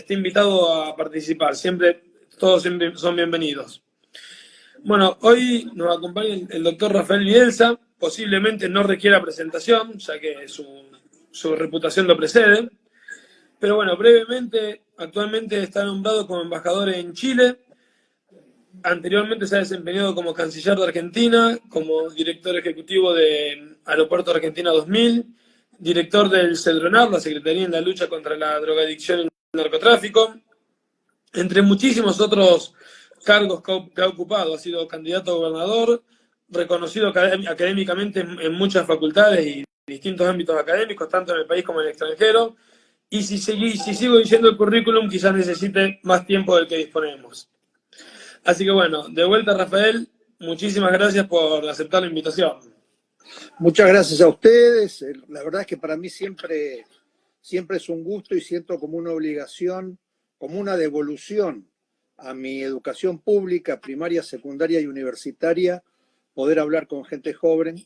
esté invitado a participar. Siempre, todos siempre son bienvenidos. Bueno, hoy nos acompaña el doctor Rafael Bielsa. Posiblemente no requiera presentación, ya que su reputación lo precede. Pero bueno, brevemente, actualmente está nombrado como embajador en Chile. Anteriormente se ha desempeñado como canciller de Argentina, como director ejecutivo de Aeropuerto Argentina 2000, director del CEDRONAR, la Secretaría en la Lucha contra la Drogadicción y el Narcotráfico, entre muchísimos otros cargos que ha ocupado. Ha sido candidato a gobernador, reconocido académicamente en muchas facultades y distintos ámbitos académicos, tanto en el país como en el extranjero. Y si sigo diciendo el currículum, quizás necesite más tiempo del que disponemos. Así que bueno, de vuelta, Rafael, muchísimas gracias por aceptar la invitación. Muchas gracias a ustedes. La verdad es que para mí siempre es un gusto y siento como una obligación, como una devolución a mi educación pública, primaria, secundaria y universitaria, poder hablar con gente joven,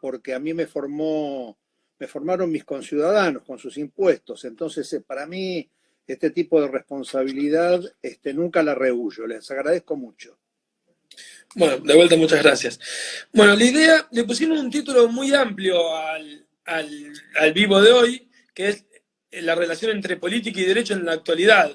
porque a mí me formaron mis conciudadanos con sus impuestos. Entonces, para mí, este tipo de responsabilidad nunca la rehuyo. Les agradezco mucho. Bueno, de vuelta, muchas gracias. Bueno, la idea, le pusimos un título muy amplio al vivo de hoy, que es la relación entre política y derecho en la actualidad.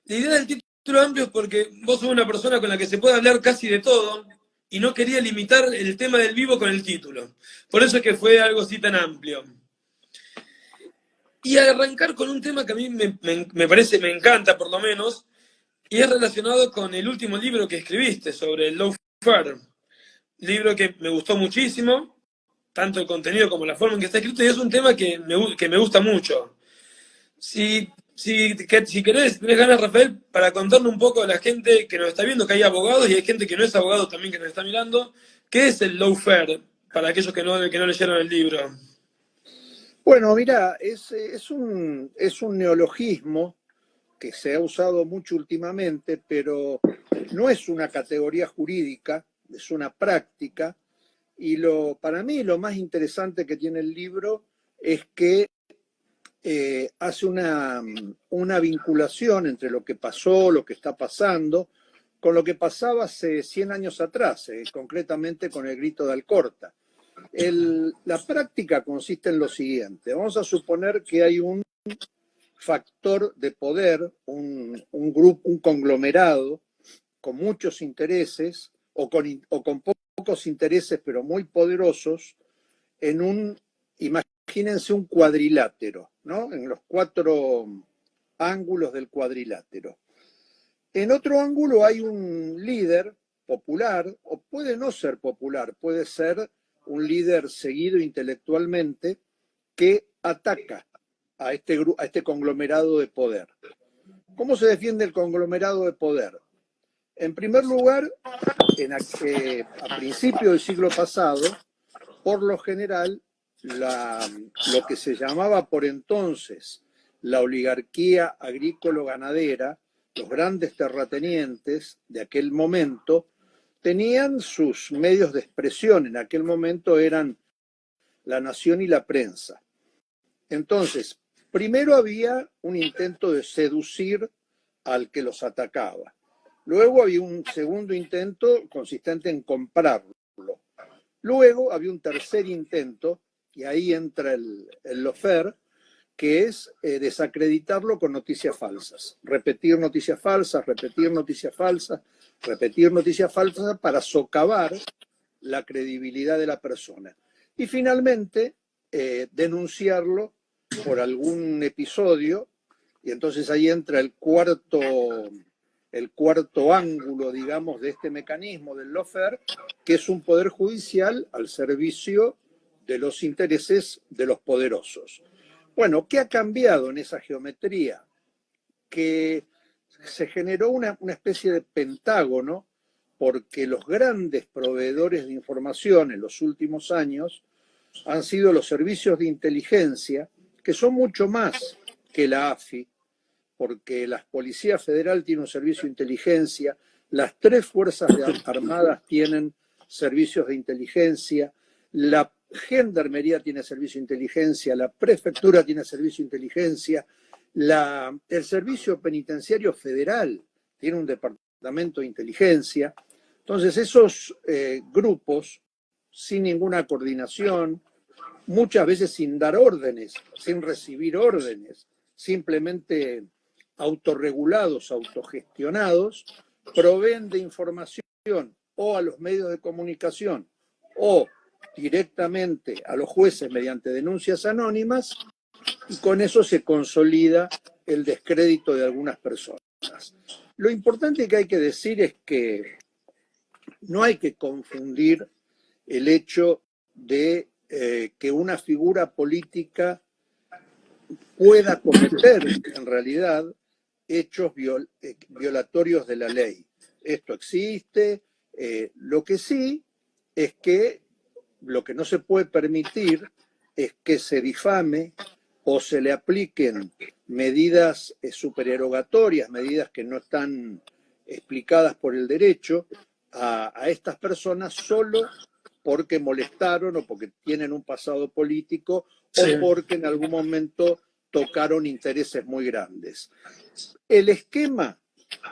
La idea del título amplio es porque vos sos una persona con la que se puede hablar casi de todo y no quería limitar el tema del vivo con el título. Por eso es que fue algo así tan amplio. Y arrancar con un tema que a mí me parece, me encanta por lo menos, y es relacionado con el último libro que escribiste sobre el lawfare. Libro que me gustó muchísimo, tanto el contenido como la forma en que está escrito, y es un tema que me gusta mucho. Si querés, tenés ganas, Rafael, para contarle un poco a la gente que nos está viendo, que hay abogados y hay gente que no es abogado también que nos está mirando, ¿qué es el lawfare? Para aquellos que no leyeron el libro. Bueno, mira, es un neologismo que se ha usado mucho últimamente, pero no es una categoría jurídica, es una práctica. Y para mí lo más interesante que tiene el libro es que hace una vinculación entre lo que pasó, lo que está pasando, con lo que pasaba hace 100 años atrás, concretamente con el grito de Alcorta. La práctica consiste en lo siguiente. Vamos a suponer que hay un factor de poder, un grupo, un conglomerado con muchos intereses o con pocos intereses pero muy poderosos imagínense un cuadrilátero, ¿no? En los 4 ángulos del cuadrilátero. En otro ángulo hay un líder popular, o puede no ser popular, puede ser un líder seguido intelectualmente que ataca a este conglomerado de poder. ¿Cómo se defiende el conglomerado de poder? En primer lugar, a principios del siglo pasado, por lo general, lo que se llamaba por entonces la oligarquía agrícola-ganadera, los grandes terratenientes de aquel momento, tenían sus medios de expresión. En aquel momento eran la nación y la prensa. Entonces, primero había un intento de seducir al que los atacaba. Luego había un segundo intento consistente en comprarlo. Luego había un tercer intento, y ahí entra el lawfare, que es desacreditarlo con noticias falsas. Repetir noticias falsas, repetir noticias falsas, repetir noticias falsas para socavar la credibilidad de la persona. Y finalmente, denunciarlo por algún episodio, y entonces ahí entra el cuarto ángulo, digamos, de este mecanismo del lawfare, que es un poder judicial al servicio de los intereses de los poderosos. Bueno, ¿qué ha cambiado en esa geometría? Que se generó una especie de pentágono, porque los grandes proveedores de información en los últimos años han sido los servicios de inteligencia, que son mucho más que la AFI, porque la Policía Federal tiene un servicio de inteligencia, las 3 Fuerzas Armadas tienen servicios de inteligencia, la Gendarmería tiene servicio de inteligencia, la Prefectura tiene servicio de inteligencia, El Servicio Penitenciario Federal tiene un departamento de inteligencia. Entonces, esos grupos, sin ninguna coordinación, muchas veces sin dar órdenes, sin recibir órdenes, simplemente autorregulados, autogestionados, proveen de información o a los medios de comunicación o directamente a los jueces mediante denuncias anónimas, y con eso se consolida el descrédito de algunas personas. Lo importante que hay que decir es que no hay que confundir el hecho de que una figura política pueda cometer en realidad hechos violatorios de la ley. Esto existe. Lo que sí es que lo que no se puede permitir es que se difame o se le apliquen medidas supererogatorias, medidas que no están explicadas por el derecho a estas personas solo porque molestaron o porque tienen un pasado político Sí. o porque en algún momento tocaron intereses muy grandes. El esquema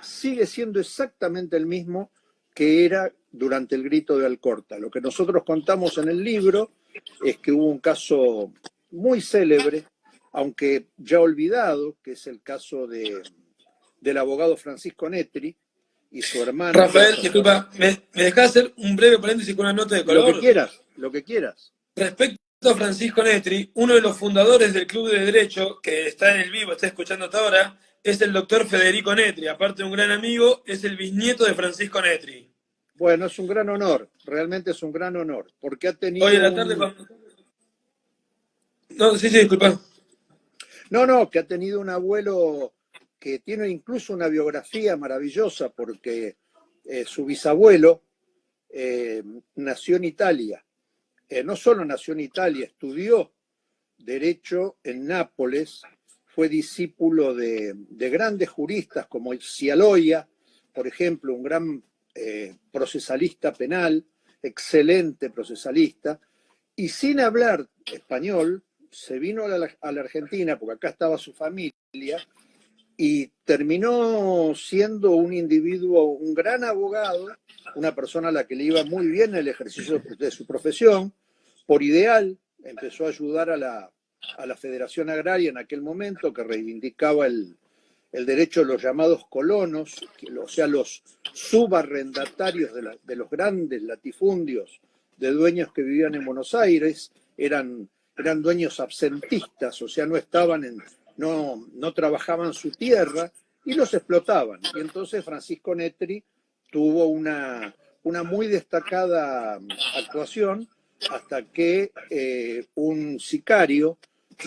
sigue siendo exactamente el mismo que era durante el grito de Alcorta. Lo que nosotros contamos en el libro es que hubo un caso muy célebre, aunque ya olvidado, que es el caso del abogado Francisco Netri y su hermano. Rafael, disculpa, ¿me dejás hacer un breve paréntesis con una nota de color? Lo que quieras. Respecto a Francisco Netri, uno de los fundadores del Club de Derecho, que está en el vivo, está escuchando hasta ahora, es el doctor Federico Netri. Aparte de un gran amigo, es el bisnieto de Francisco Netri. Bueno, es un gran honor, realmente es un gran honor, porque ha tenido... Hoy en la tarde No, sí, disculpa. No, que ha tenido un abuelo que tiene incluso una biografía maravillosa, porque su bisabuelo nació en Italia. No solo nació en Italia, estudió Derecho en Nápoles, fue discípulo de grandes juristas como Scialoia, por ejemplo, un gran procesalista penal, excelente procesalista, y sin hablar español, se vino a la Argentina, porque acá estaba su familia, y terminó siendo un individuo, un gran abogado, una persona a la que le iba muy bien el ejercicio de su profesión. Por ideal, empezó a ayudar a la Federación Agraria en aquel momento, que reivindicaba el derecho de los llamados colonos, o sea, los subarrendatarios de los grandes latifundios de dueños que vivían en Buenos Aires, eran dueños absentistas, o sea, no trabajaban su tierra y los explotaban. Y entonces Francisco Netri tuvo una muy destacada actuación hasta que un sicario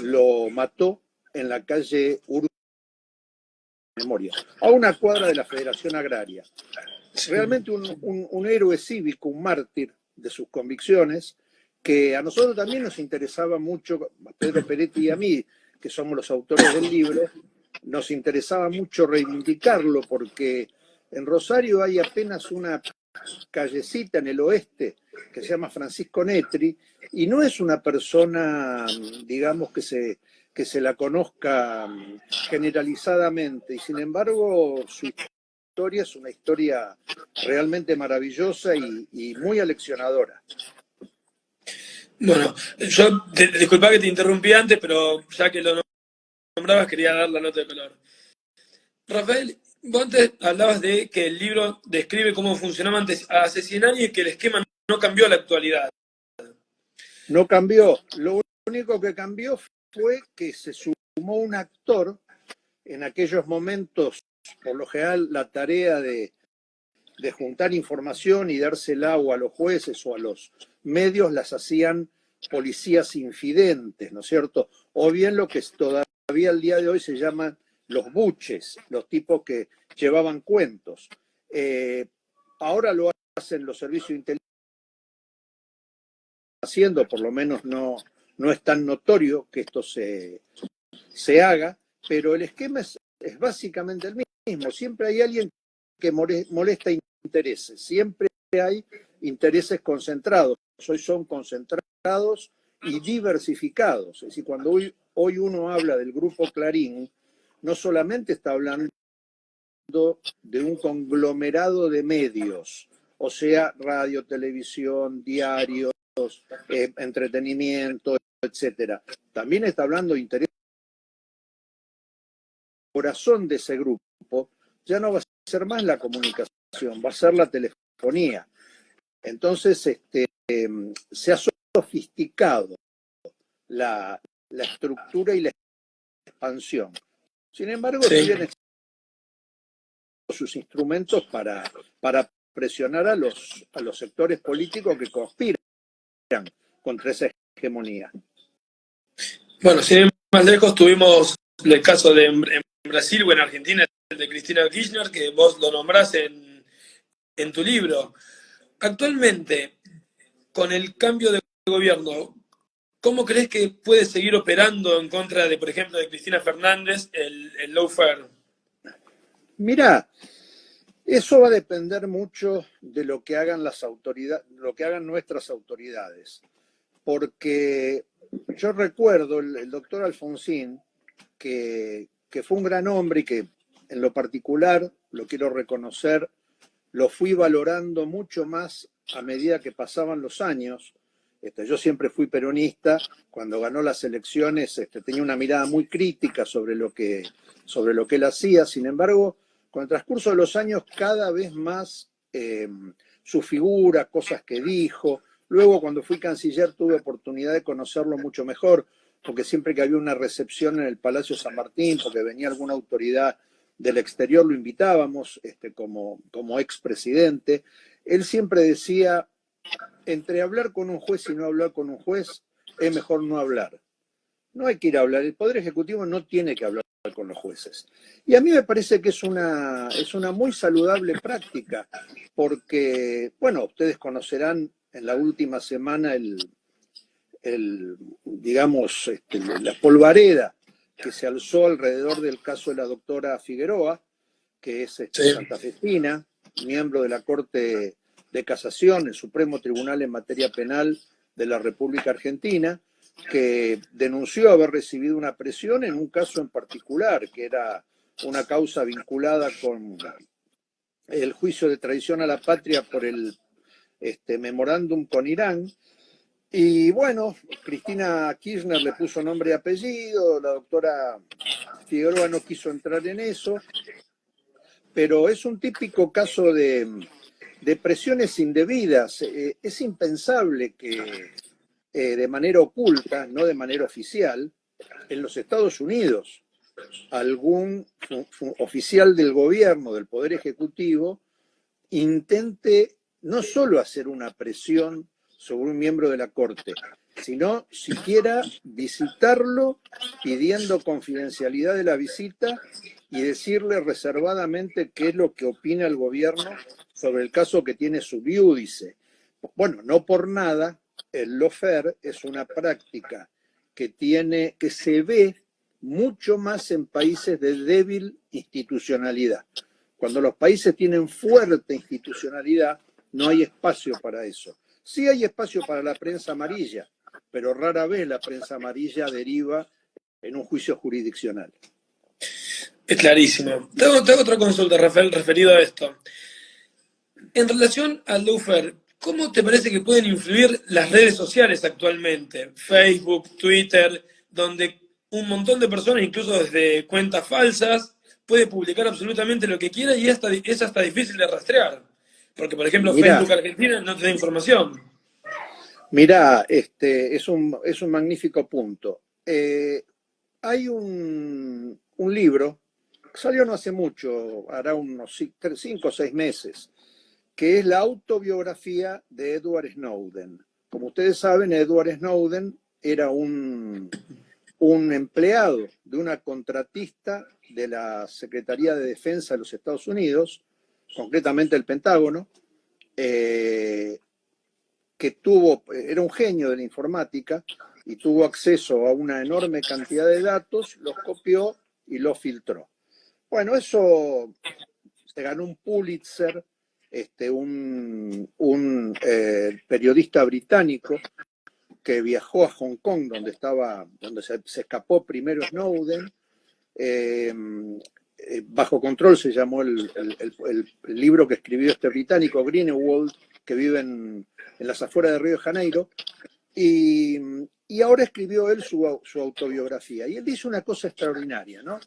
lo mató en la calle Memoria, a una cuadra de la Federación Agraria. Realmente un héroe cívico, un mártir de sus convicciones, que a nosotros también nos interesaba mucho, a Pedro Peretti y a mí, que somos los autores del libro, nos interesaba mucho reivindicarlo, porque en Rosario hay apenas una callecita en el oeste que se llama Francisco Netri, y no es una persona, digamos, que se la conozca generalizadamente, y sin embargo su historia es una historia realmente maravillosa y muy aleccionadora. Bueno, yo, disculpa que te interrumpí antes, pero ya que lo nombrabas quería dar la nota de color. Rafael, vos antes hablabas de que el libro describe cómo funcionaba antes Asesinaria y que el esquema no cambió a la actualidad. No cambió. Lo único que cambió fue que se sumó un actor. En aquellos momentos, por lo general, la tarea de juntar información y dársela o a los jueces o a los medios las hacían policías infidentes, ¿no es cierto? O bien lo que todavía al día de hoy se llaman los buches, los tipos que llevaban cuentos. Ahora lo hacen los servicios de inteligencia, haciendo, por lo menos no es tan notorio que esto se haga, pero el esquema es básicamente el mismo. Siempre hay alguien que molesta intereses, siempre hay intereses concentrados. Hoy son concentrados y diversificados. Es decir, cuando hoy uno habla del grupo Clarín, no solamente está hablando de un conglomerado de medios, o sea, radio, televisión, diarios, entretenimiento, etcétera. También está hablando de interés. El corazón de ese grupo ya no va a ser más la comunicación, va a ser la telefonía. Entonces, se ha sofisticado la estructura y la expansión. Sin embargo, Sí. siguen sus instrumentos para presionar a los sectores políticos que conspiran contra esa hegemonía. Bueno, sin ir más lejos, tuvimos el caso de en Brasil o en Argentina, el de Cristina Kirchner, que vos lo nombrás en tu libro. Actualmente, con el cambio de gobierno, ¿cómo crees que puede seguir operando en contra de, por ejemplo, de Cristina Fernández, el lawfare? Mirá, eso va a depender mucho de lo que hagan las autoridades, lo que hagan nuestras autoridades. Porque yo recuerdo el doctor Alfonsín, que fue un gran hombre y que en lo particular, lo quiero reconocer, lo fui valorando mucho más a medida que pasaban los años. Yo siempre fui peronista. Cuando ganó las elecciones tenía una mirada muy crítica sobre lo que él hacía. Sin embargo, con el transcurso de los años, cada vez más su figura, cosas que dijo. Luego, cuando fui canciller, tuve oportunidad de conocerlo mucho mejor, porque siempre que había una recepción en el Palacio San Martín, porque venía alguna autoridad del exterior, lo invitábamos como expresidente. Él siempre decía, entre hablar con un juez y no hablar con un juez, es mejor no hablar. No hay que ir a hablar. El Poder Ejecutivo no tiene que hablar con los jueces. Y a mí me parece que es una muy saludable práctica, porque, bueno, ustedes conocerán en la última semana digamos, la polvareda que se alzó alrededor del caso de la doctora Figueroa, que es Sí. santafesina, miembro de la Corte de Casación, el Supremo Tribunal en materia penal de la República Argentina, que denunció haber recibido una presión en un caso en particular, que era una causa vinculada con el juicio de traición a la patria por el memorándum con Irán. Y bueno, Cristina Kirchner le puso nombre y apellido, la doctora Figueroa no quiso entrar en eso, pero es un típico caso de presiones indebidas. Es impensable que de manera oculta, no de manera oficial, en los Estados Unidos algún oficial del gobierno, del Poder Ejecutivo, intente no solo hacer una presión sobre un miembro de la Corte, sino siquiera visitarlo pidiendo confidencialidad de la visita y decirle reservadamente qué es lo que opina el gobierno sobre el caso que tiene sub iudice. Bueno, no por nada, el lawfare es una práctica que se ve mucho más en países de débil institucionalidad. Cuando los países tienen fuerte institucionalidad, no hay espacio para eso. Sí hay espacio para la prensa amarilla, pero rara vez la prensa amarilla deriva en un juicio jurisdiccional. Es clarísimo. Te hago otra consulta, Rafael, referido a esto. En relación al lawfare, ¿cómo te parece que pueden influir las redes sociales actualmente? Facebook, Twitter, donde un montón de personas, incluso desde cuentas falsas, puede publicar absolutamente lo que quiera y es hasta difícil de rastrear. Porque, por ejemplo, Mirá, Facebook Argentina no te da información. es un magnífico punto. Hay un libro, que salió no hace mucho, hará unos 5 o 6 meses, que es la autobiografía de Edward Snowden. Como ustedes saben, Edward Snowden era un empleado de una contratista de la Secretaría de Defensa de los Estados Unidos, concretamente el Pentágono, que era un genio de la informática y tuvo acceso a una enorme cantidad de datos, los copió y los filtró. Bueno, eso se ganó un Pulitzer, un periodista británico que viajó a Hong Kong, donde se escapó primero Snowden, Bajo Control se llamó el libro que escribió este británico, Greenewald, que vive en las afueras de Río de Janeiro, y ahora escribió él su autobiografía. Y él dice una cosa extraordinaria, ¿no?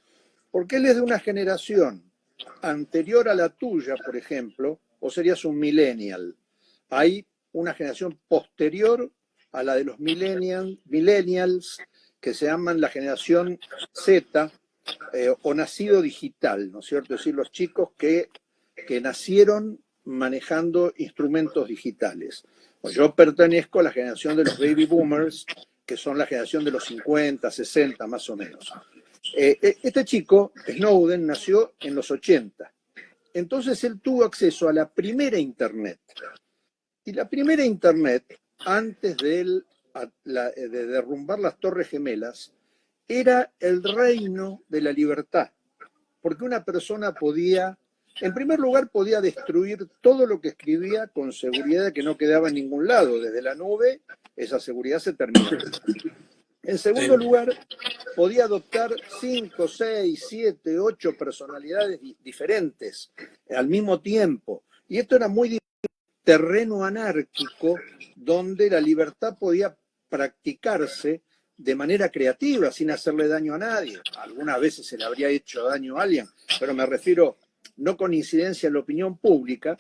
Porque él es de una generación anterior a la tuya, por ejemplo, o serías un millennial. Hay una generación posterior a la de los millennials, que se llaman la generación Z, o nacido digital, ¿no es cierto? Es decir, los chicos que nacieron manejando instrumentos digitales. Pues yo pertenezco a la generación de los baby boomers, que son la generación de los 50, 60, más o menos. Este chico, Snowden, nació en los 80. Entonces él tuvo acceso a la primera Internet. Y la primera Internet, antes de derrumbar las Torres Gemelas, era el reino de la libertad. Porque una persona podía, en primer lugar, podía destruir todo lo que escribía con seguridad de que no quedaba en ningún lado. Desde la nube, esa seguridad se terminó. En segundo lugar, podía adoptar 5, 6, 7, 8 personalidades diferentes al mismo tiempo. Y esto era muy terreno anárquico donde la libertad podía practicarse de manera creativa, sin hacerle daño a nadie. Algunas veces se le habría hecho daño a alguien, pero me refiero no con incidencia en la opinión pública.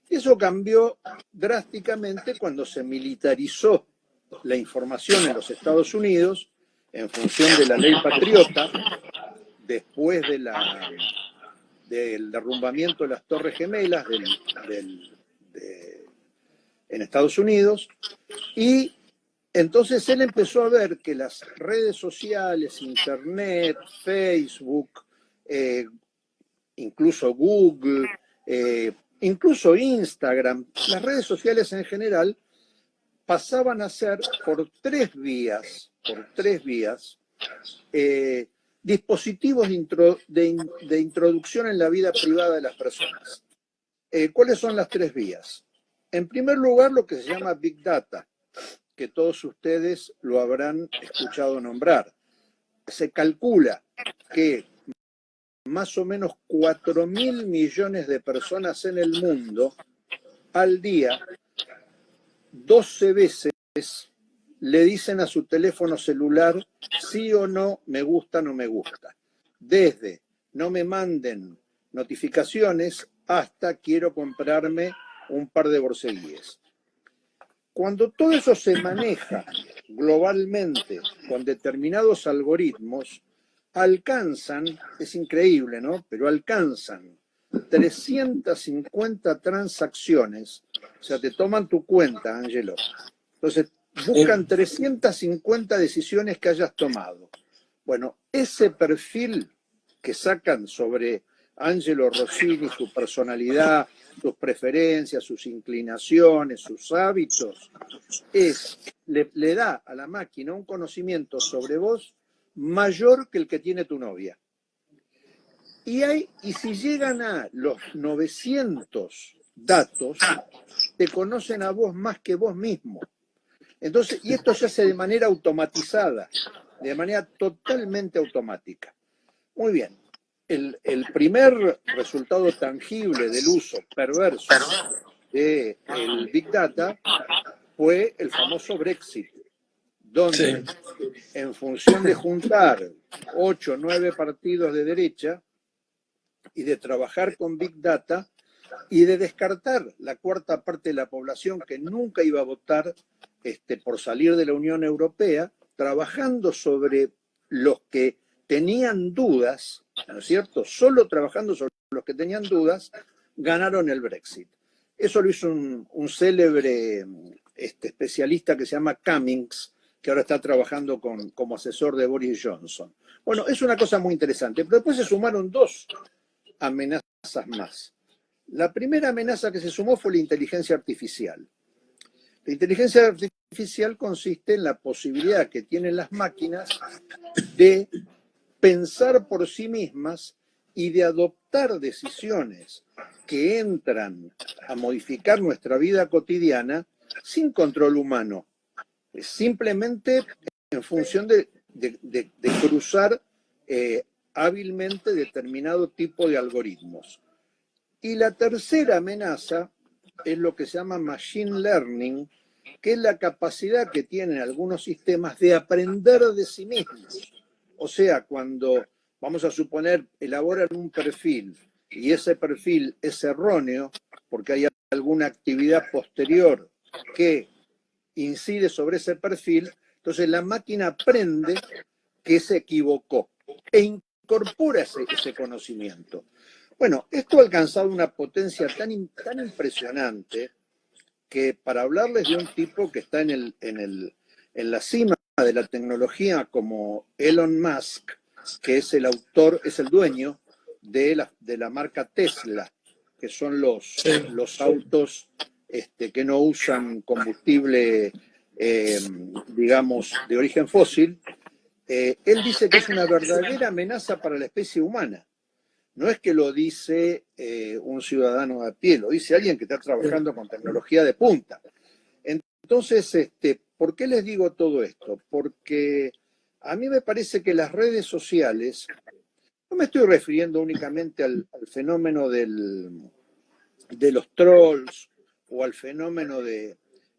Eso cambió drásticamente cuando se militarizó la información en los Estados Unidos en función de la ley patriota, después del derrumbamiento de las Torres Gemelas en Estados Unidos, y entonces él empezó a ver que las redes sociales, Internet, Facebook, incluso Google, incluso Instagram, las redes sociales en general, pasaban a ser por tres vías, dispositivos de introducción en la vida privada de las personas. ¿Cuáles son las tres vías? En primer lugar, lo que se llama Big Data, que todos ustedes lo habrán escuchado nombrar. Se calcula que más o menos 4.000 millones de personas en el mundo al día, 12 veces le dicen a su teléfono celular sí o no, me gusta, no me gusta. Desde no me manden notificaciones hasta quiero comprarme un par de borseguíes. Cuando todo eso se maneja globalmente con determinados algoritmos, alcanzan, es increíble, ¿no? Pero alcanzan 350 transacciones. O sea, te toman tu cuenta, Angelo. Entonces, buscan 350 decisiones que hayas tomado. Bueno, ese perfil que sacan sobre Angelo Rossini, su personalidad, sus preferencias, sus inclinaciones, sus hábitos, le da a la máquina un conocimiento sobre vos mayor que el que tiene tu novia. Y si llegan a los 900 datos, te conocen a vos más que vos mismo. Entonces, y esto se hace de manera automatizada, de manera totalmente automática. Muy bien. El primer resultado tangible del uso perverso del Big Data fue el famoso Brexit, donde en función de juntar 8 o 9 partidos de derecha y de trabajar con Big Data y de descartar la cuarta parte de la población que nunca iba a votar por salir de la Unión Europea, trabajando sobre los que tenían dudas, ¿no es cierto? Solo trabajando sobre los que tenían dudas, ganaron el Brexit. Eso lo hizo un célebre especialista que se llama Cummings, que ahora está trabajando como asesor de Boris Johnson. Bueno, es una cosa muy interesante, pero después se sumaron dos amenazas más. La primera amenaza que se sumó fue la inteligencia artificial. La inteligencia artificial consiste en la posibilidad que tienen las máquinas de pensar por sí mismas y de adoptar decisiones que entran a modificar nuestra vida cotidiana sin control humano, simplemente en función de cruzar hábilmente determinado tipo de algoritmos. Y la tercera amenaza es lo que se llama machine learning, que es la capacidad que tienen algunos sistemas de aprender de sí mismos. O sea, cuando, vamos a suponer, elaboran un perfil y ese perfil es erróneo porque hay alguna actividad posterior que incide sobre ese perfil, entonces la máquina aprende que se equivocó e incorpora ese conocimiento. Bueno, esto ha alcanzado una potencia tan impresionante que para hablarles de un tipo que está en la cima de la tecnología como Elon Musk, que es el autor, es el dueño de la marca Tesla, que son los autos que no usan combustible, digamos, de origen fósil. Él dice que es una verdadera amenaza para la especie humana. No es que lo dice un ciudadano a pie, lo dice alguien que está trabajando con tecnología de punta. Entonces, ¿por qué les digo todo esto? Porque a mí me parece que las redes sociales, no me estoy refiriendo únicamente al fenómeno de los trolls o al fenómeno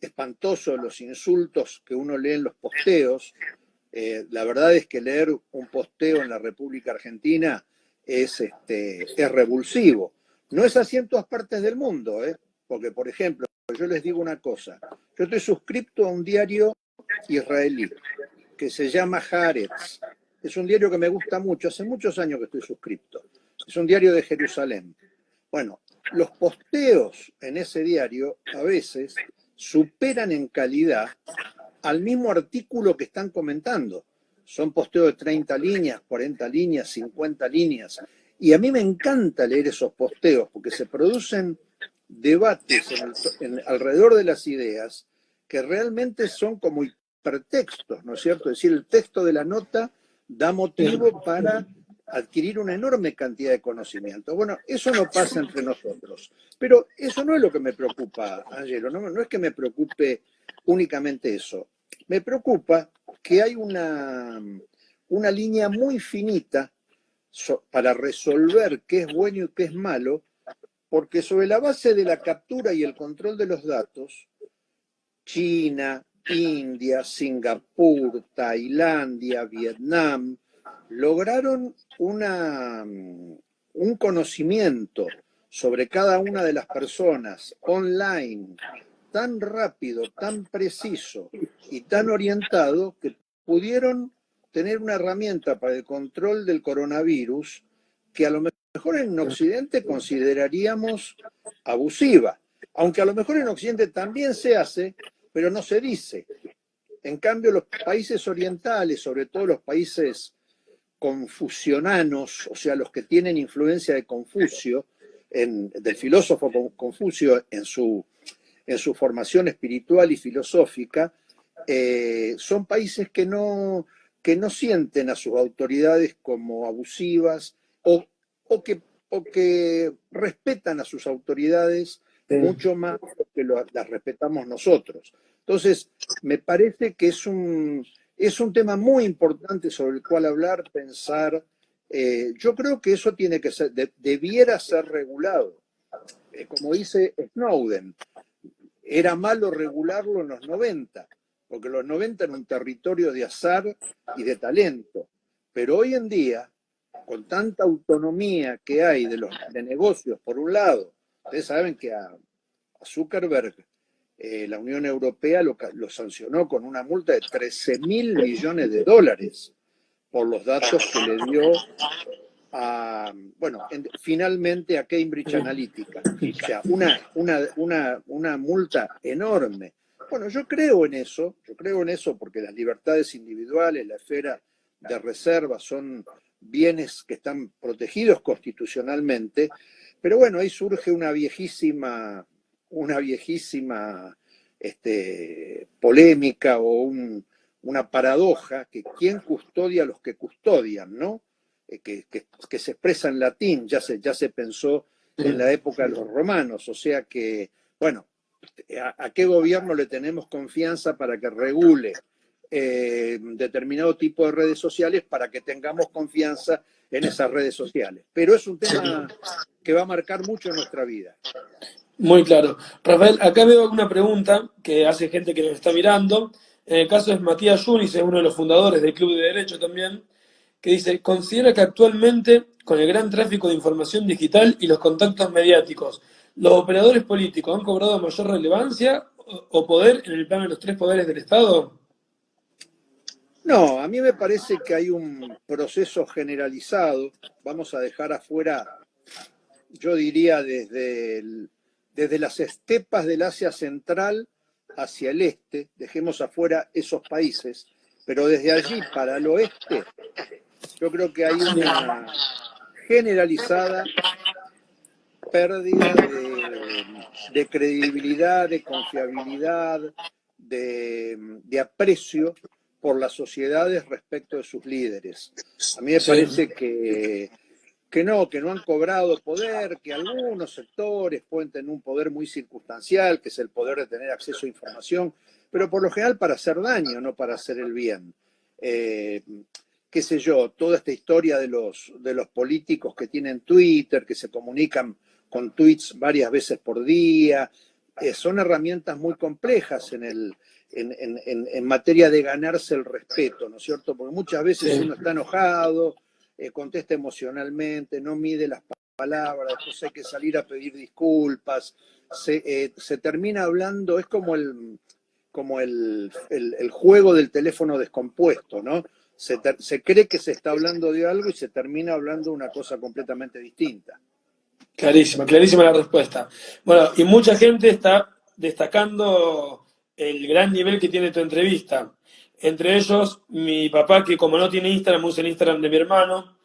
espantoso de los insultos que uno lee en los posteos. La verdad es que leer un posteo en la República Argentina es revulsivo. No es así en todas partes del mundo, porque, por ejemplo, yo les digo una cosa. Yo estoy suscripto a un diario israelí que se llama Haaretz. Es un diario que me gusta mucho. Hace muchos años que estoy suscripto. Es un diario de Jerusalén. Bueno, los posteos en ese diario a veces superan en calidad al mismo artículo que están comentando. Son posteos de 30 líneas, 40 líneas, 50 líneas. Y a mí me encanta leer esos posteos porque se producen debates alrededor de las ideas que realmente son como hipertextos, ¿no es cierto? Es decir, el texto de la nota da motivo para adquirir una enorme cantidad de conocimiento. Bueno, eso no pasa entre nosotros. Pero eso no es lo que me preocupa, Angelo. No es que me preocupe únicamente eso. Me preocupa que hay una línea muy finita para resolver qué es bueno y qué es malo, porque sobre la base de la captura y el control de los datos, China, India, Singapur, Tailandia, Vietnam, lograron un conocimiento sobre cada una de las personas online tan rápido, tan preciso y tan orientado que pudieron tener una herramienta para el control del coronavirus que a lo mejor en Occidente consideraríamos abusiva, aunque a lo mejor en Occidente también se hace, pero no se dice. En cambio, los países orientales, sobre todo los países confucianos, o sea, los que tienen influencia de Confucio, del filósofo Confucio en su formación espiritual y filosófica, son países que no sienten a sus autoridades como abusivas o que respetan a sus autoridades mucho más que las respetamos nosotros. Entonces, me parece que es un tema muy importante sobre el cual hablar, pensar. Yo creo que eso tiene que ser, debiera ser regulado. Como dice Snowden, era malo regularlo en los 90, porque los 90 eran un territorio de azar y de talento. Pero hoy en día, con tanta autonomía que hay de negocios, por un lado, ustedes saben que a Zuckerberg la Unión Europea lo sancionó con una multa de 13.000 millones de dólares por los datos que le dio finalmente a Cambridge Analytica. O sea, una multa enorme. Bueno, yo creo en eso porque las libertades individuales, la esfera de reserva son bienes que están protegidos constitucionalmente, pero bueno, ahí surge una viejísima polémica o una paradoja, que quién custodia a los que custodian, ¿no? Que se expresa en latín, ya se pensó en la época de los romanos, o sea que, bueno, ¿a qué gobierno le tenemos confianza para que regule determinado tipo de redes sociales para que tengamos confianza en esas redes sociales. Pero es un tema que va a marcar mucho nuestra vida. Muy claro. Rafael, acá veo una pregunta que hace gente que nos está mirando. En el caso es Matías Yunis, es uno de los fundadores del Club de Derecho también, que dice, considera que actualmente, con el gran tráfico de información digital y los contactos mediáticos, ¿los operadores políticos han cobrado mayor relevancia o poder en el plano de los tres poderes del Estado? No, a mí me parece que hay un proceso generalizado. Vamos a dejar afuera, yo diría, desde las estepas del Asia Central hacia el este, dejemos afuera esos países, pero desde allí para el oeste, yo creo que hay una generalizada pérdida de credibilidad, de confiabilidad, de aprecio por las sociedades respecto de sus líderes. A mí me parece que no han cobrado poder, que algunos sectores pueden tener un poder muy circunstancial, que es el poder de tener acceso a información, pero por lo general para hacer daño, no para hacer el bien. Qué sé yo, toda esta historia de los políticos que tienen Twitter, que se comunican con tweets varias veces por día, son herramientas muy complejas en materia de ganarse el respeto, ¿no es cierto? Porque muchas veces uno está enojado, contesta emocionalmente, no mide las palabras, después hay que salir a pedir disculpas, se termina hablando, es como el juego del teléfono descompuesto, ¿no? Se cree que se está hablando de algo y se termina hablando de una cosa completamente distinta. Clarísima, clarísima la respuesta. Bueno, y mucha gente está destacando el gran nivel que tiene tu entrevista. Entre ellos, mi papá, que como no tiene Instagram, usa el Instagram de mi hermano.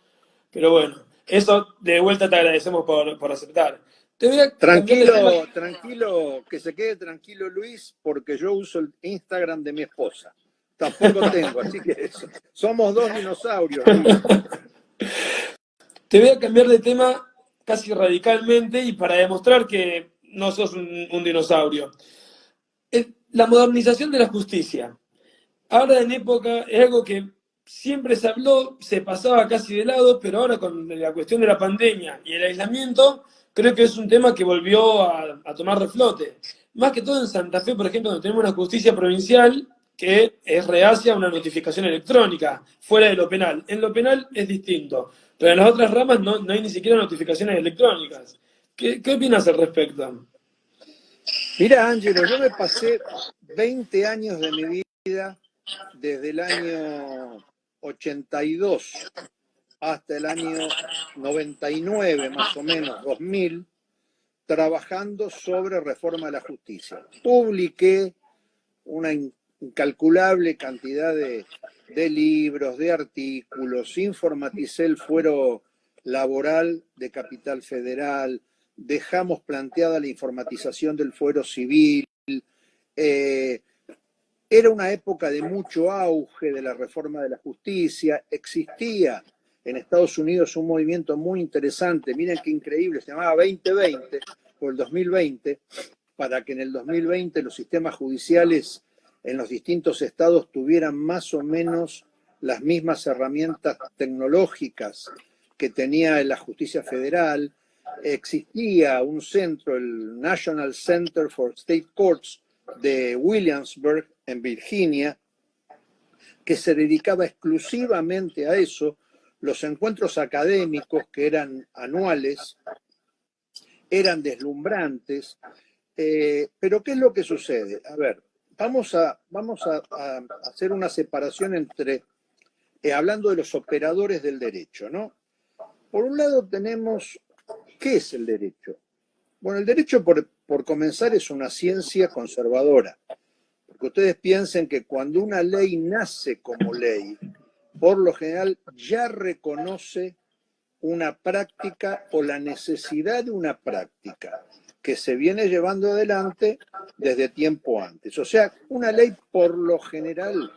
Pero bueno, eso de vuelta te agradecemos por aceptar. Te voy a cambiar de tema. Tranquilo, que se quede tranquilo Luis, porque yo uso el Instagram de mi esposa. Tampoco tengo, así que eso. Somos dos dinosaurios, Luis. Te voy a cambiar de tema casi radicalmente y para demostrar que no sos un dinosaurio. La modernización de la justicia. Ahora en época es algo que siempre se habló, se pasaba casi de lado, pero ahora con la cuestión de la pandemia y el aislamiento, creo que es un tema que volvió a tomar reflote. Más que todo en Santa Fe, por ejemplo, donde tenemos una justicia provincial que es reacia a una notificación electrónica, fuera de lo penal. En lo penal es distinto, pero en las otras ramas no hay ni siquiera notificaciones electrónicas. ¿Qué opinas al respecto? Mira, Ángelo, yo me pasé 20 años de mi vida, desde el año 82 hasta el año 99, más o menos, 2000, trabajando sobre reforma de la justicia. Publiqué una incalculable cantidad de libros, de artículos, informaticé el fuero laboral de Capital Federal, dejamos planteada la informatización del fuero civil. Era una época de mucho auge de la reforma de la justicia, existía en Estados Unidos un movimiento muy interesante, miren qué increíble, se llamaba 2020 o el 2020, para que en el 2020 los sistemas judiciales en los distintos estados tuvieran más o menos las mismas herramientas tecnológicas que tenía la justicia federal. Existía un centro, el National Center for State Courts de Williamsburg, en Virginia, que se dedicaba exclusivamente a eso. Los encuentros académicos, que eran anuales, eran deslumbrantes. Pero ¿qué es lo que sucede? A ver, vamos a hacer una separación entre, hablando de los operadores del derecho, ¿no? Por un lado tenemos, ¿qué es el derecho? Bueno, el derecho, por comenzar, es una ciencia conservadora. Porque ustedes piensen que cuando una ley nace como ley, por lo general ya reconoce una práctica o la necesidad de una práctica que se viene llevando adelante desde tiempo antes. O sea, una ley por lo general,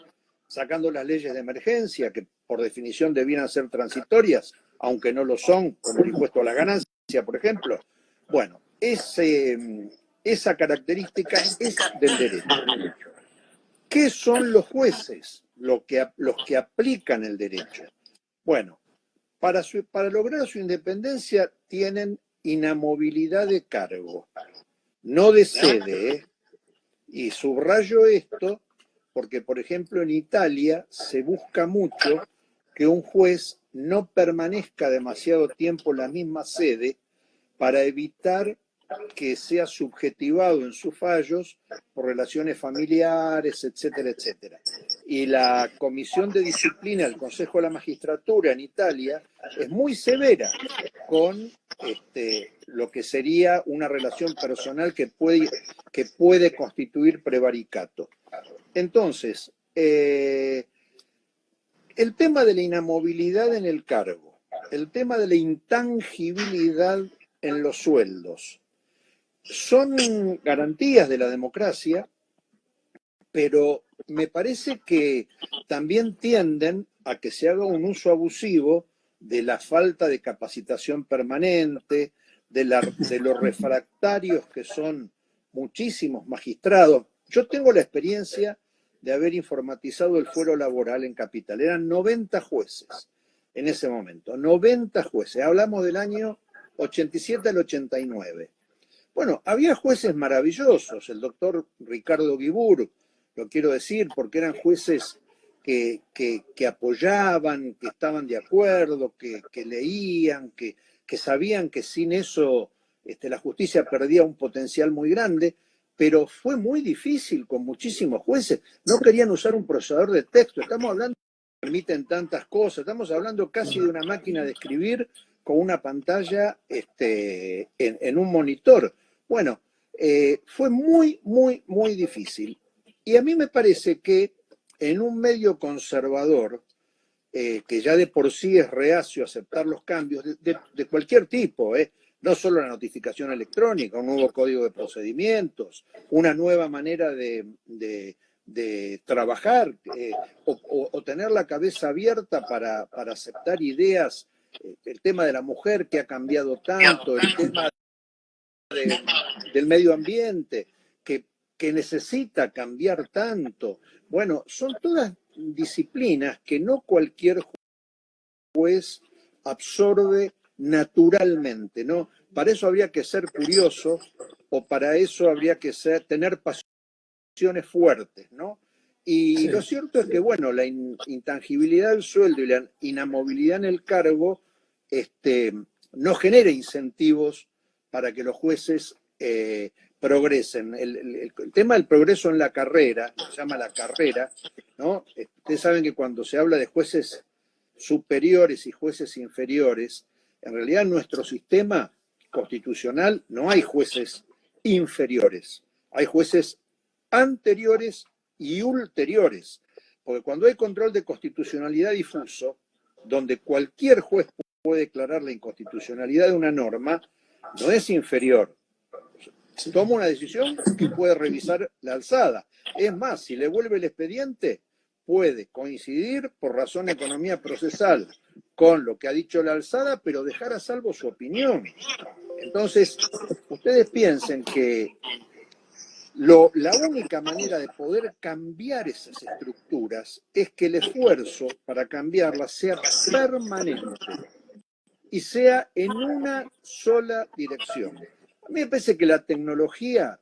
sacando las leyes de emergencia, que por definición debieran ser transitorias, aunque no lo son, como el impuesto a la ganancia, por ejemplo. Bueno, esa característica es del derecho. ¿qué son los jueces? Los que aplican el derecho. Bueno, para lograr su independencia tienen inamovilidad de cargo, no de sede, ¿eh? Y subrayo esto porque, por ejemplo, en Italia se busca mucho que un juez no permanezca demasiado tiempo en la misma sede para evitar que sea subjetivado en sus fallos por relaciones familiares, etcétera, etcétera. Y la Comisión de Disciplina del Consejo de la Magistratura en Italia es muy severa con lo que sería una relación personal que puede constituir prevaricato. Entonces, el tema de la inamovilidad en el cargo, el tema de la intangibilidad en los sueldos, son garantías de la democracia, pero me parece que también tienden a que se haga un uso abusivo de la falta de capacitación permanente, de los refractarios que son muchísimos magistrados. Yo tengo la experiencia de haber informatizado el fuero laboral en Capital. Eran 90 jueces en ese momento, 90 jueces. Hablamos del año 87 al 89. Bueno, había jueces maravillosos, el doctor Ricardo Guibur, lo quiero decir, porque eran jueces que apoyaban, que estaban de acuerdo, que leían, que sabían que sin eso la justicia perdía un potencial muy grande, pero fue muy difícil con muchísimos jueces. No querían usar un procesador de texto, estamos hablando que permiten tantas cosas, estamos hablando casi de una máquina de escribir con una pantalla en un monitor. Bueno, fue muy, muy, muy difícil. Y a mí me parece que en un medio conservador, que ya de por sí es reacio a aceptar los cambios de cualquier tipo, no solo la notificación electrónica, un nuevo código de procedimientos, una nueva manera de trabajar, o tener la cabeza abierta para aceptar ideas, el tema de la mujer que ha cambiado tanto, el tema del medio ambiente que necesita cambiar tanto. Bueno, son todas disciplinas que no cualquier juez absorbe naturalmente, ¿no? Para eso habría que ser curioso o para eso habría que tener pasiones fuertes, ¿no? Y sí, lo cierto es que, bueno, la intangibilidad del sueldo y la inamovilidad en el cargo no genera incentivos para que los jueces progresen. El tema del progreso en la carrera, se llama la carrera, ¿no? Ustedes saben que cuando se habla de jueces superiores y jueces inferiores, en realidad en nuestro sistema constitucional no hay jueces inferiores, hay jueces anteriores y ulteriores, porque cuando hay control de constitucionalidad difuso, donde cualquier juez puede declarar la inconstitucionalidad de una norma, no es inferior. Toma una decisión que puede revisar la alzada. Es más, si le vuelve el expediente, puede coincidir por razón de economía procesal con lo que ha dicho la alzada, pero dejar a salvo su opinión. Entonces, ustedes piensen que la única manera de poder cambiar esas estructuras es que el esfuerzo para cambiarlas sea permanente y sea en una sola dirección. A mí me parece que la tecnología,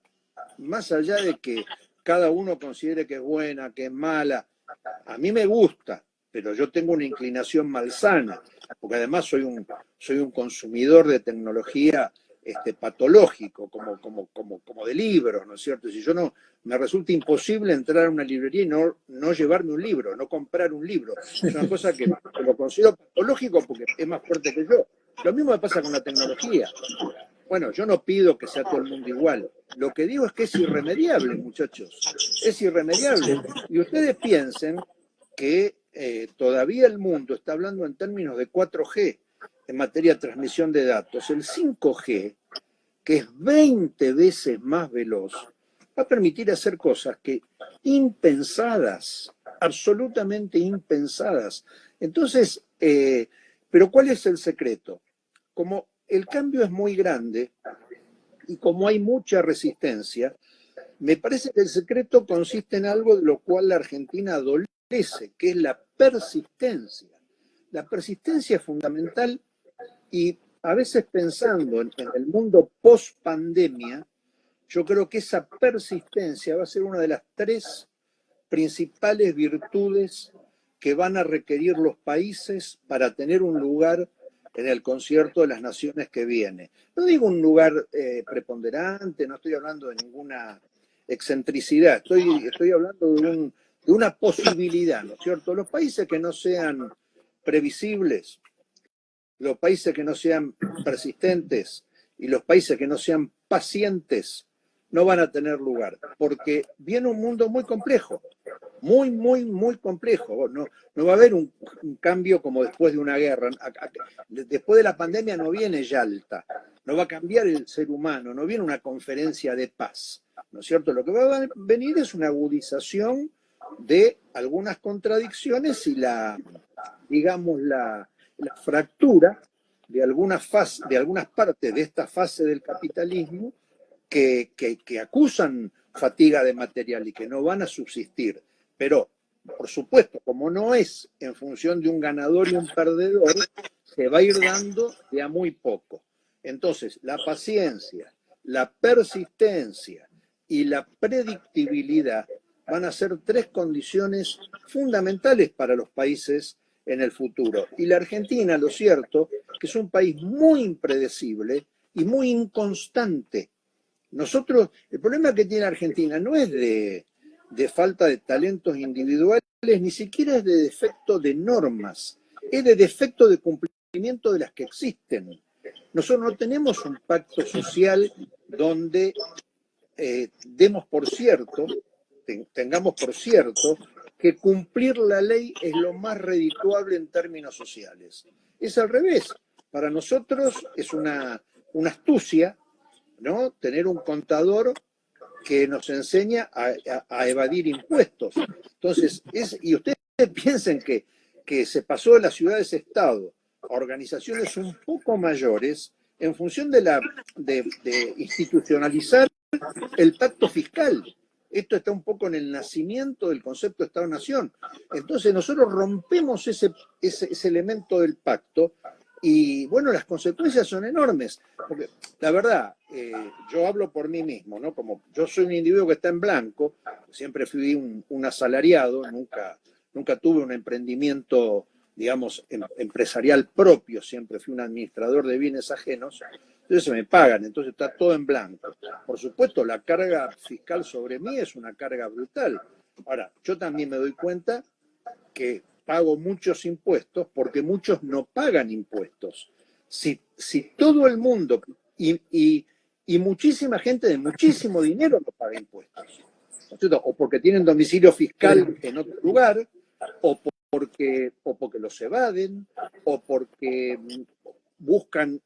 más allá de que cada uno considere que es buena, que es mala, a mí me gusta, pero yo tengo una inclinación malsana, porque además soy un consumidor de tecnología patológico, como de libros, ¿no es cierto? Si yo no, me resulta imposible entrar a una librería y no llevarme un libro, no comprar un libro. Es una cosa que lo considero patológico porque es más fuerte que yo. Lo mismo me pasa con la tecnología. Bueno, yo no pido que sea todo el mundo igual. Lo que digo es que es irremediable, muchachos. Es irremediable. Y ustedes piensen que todavía el mundo está hablando en términos de 4G en materia de transmisión de datos. El 5G, que es 20 veces más veloz, va a permitir hacer cosas que impensadas, absolutamente impensadas. Entonces, pero ¿cuál es el secreto? Como el cambio es muy grande y como hay mucha resistencia, Me parece que el secreto consiste en algo de lo cual la Argentina adolece, que es la persistencia. La persistencia es fundamental y a veces pensando en el mundo post-pandemia, yo creo que esa persistencia va a ser una de las tres principales virtudes que van a requerir los países para tener un lugar en el concierto de las naciones que viene. No digo un lugar preponderante, no estoy hablando de ninguna excentricidad, estoy hablando de una posibilidad, ¿no es cierto? Los países que no sean previsibles, los países que no sean persistentes y los países que no sean pacientes no van a tener lugar, porque viene un mundo muy complejo, muy complejo. No va a haber un cambio como después de una guerra. Después de la pandemia no viene Yalta, no va a cambiar el ser humano, no viene una conferencia de paz, ¿no es cierto? Lo que va a venir es una agudización de algunas contradicciones y digamos, la fractura de algunas partes de esta fase del capitalismo que acusan fatiga de material y que no van a subsistir. Pero, por supuesto, como no es en función de un ganador y un perdedor, se va a ir dando de a muy poco. Entonces, la paciencia, la persistencia y la predictibilidad van a ser tres condiciones fundamentales para los países en el futuro. Y la Argentina, lo cierto, que es un país muy impredecible y muy inconstante. Nosotros, el problema que tiene la Argentina no es de falta de talentos individuales, ni siquiera es de defecto de normas, es de defecto de cumplimiento de las que existen. Nosotros no tenemos un pacto social donde tengamos por cierto que cumplir la ley es lo más redituable en términos sociales. Es al revés. Para nosotros es una astucia, ¿no? Tener un contador que nos enseña a evadir impuestos. Entonces, y ustedes piensen que se pasó de las ciudades-estado a organizaciones un poco mayores en función de institucionalizar el pacto fiscal. Esto está un poco en el nacimiento del concepto de Estado-Nación. Entonces nosotros rompemos ese elemento del pacto y, bueno, las consecuencias son enormes. Porque, la verdad, yo hablo por mí mismo, ¿no? Como yo soy un individuo que está en blanco, siempre fui un asalariado, nunca tuve un emprendimiento, digamos, empresarial propio, siempre fui un administrador de bienes ajenos. Entonces se me pagan, entonces está todo en blanco. Por supuesto, la carga fiscal sobre mí es una carga brutal. Ahora, yo también me doy cuenta que pago muchos impuestos porque muchos no pagan impuestos. Si todo el mundo y muchísima gente de muchísimo dinero no paga impuestos, ¿no es cierto? O porque tienen domicilio fiscal en otro lugar, o porque los evaden, o porque buscan